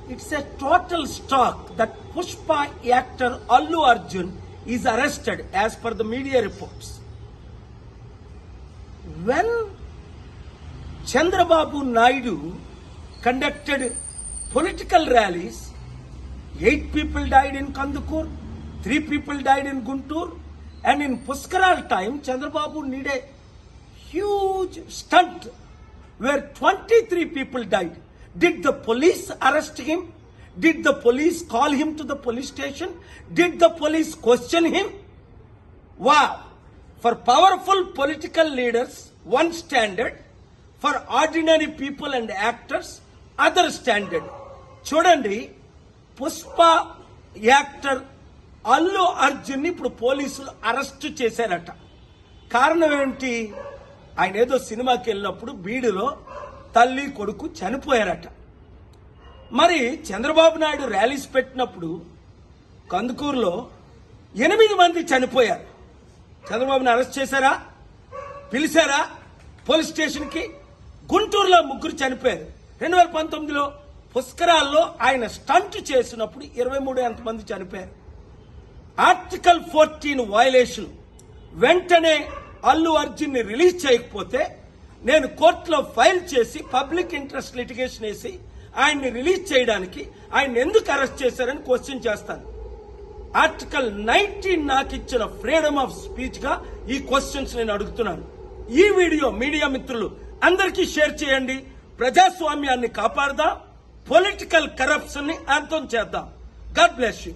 It's a total shock that Pushpa actor Allu Arjun is arrested as per the media reports. When Chandrababu Naidu conducted political rallies, 8 people died in Kandukur, 3 people died in Guntur, and in Puskaral time, Chandrababu needed a huge stunt where 23 people died. Did the police arrest him? Did the police call him to the police station? Did the police question him? Wow! For powerful political leaders, one standard. For ordinary people and actors, other standard. చూడండి, Pushpa actor Allu Arjun ని ఇప్పుడు పోలీసులు arrest చేశారట. కారణం ఏంటి? ఆయన ఏదో సినిమాకి వెళ్ళినప్పుడు బీడులో తల్లి కొడుకు చనిపోయారట. మరి చంద్రబాబు నాయుడు ర్యాలీస్ పెట్టినప్పుడు కందుకూరులో 8 మంది చనిపోయారు. చంద్రబాబుని అరెస్ట్ చేశారా? పిలిచారా పోలీస్ స్టేషన్కి? గుంటూరులో 3 చనిపోయారు. 2019లో పుష్కరాల్లో ఆయన స్టంట్ చేసినప్పుడు 23 మంది చనిపోయారు. Article 14 violation. వెంటనే అల్లు అర్జున్ ని రిలీజ్ చేయకపోతే నేను కోర్టులో ఫైల్ చేసి పబ్లిక్ ఇంట్రెస్ట్ లిటిగేషన్ వేసి ఆయన్ని రిలీజ్ చేయడానికి ఆయన ఎందుకు అరెస్ట్ చేశారని క్వశ్చన్ చేస్తాను. ఆర్టికల్ 19 నాకు ఇచ్చిన ఫ్రీడమ్ ఆఫ్ స్పీచ్ గా ఈ క్వశ్చన్స్ నేను అడుగుతున్నాను. ఈ వీడియో మీడియా మిత్రులు అందరికీ షేర్ చేయండి. ప్రజాస్వామ్యాన్ని కాపాడదాం, పొలిటికల్ కరప్షన్ ని అంతం చేద్దాం. God bless you.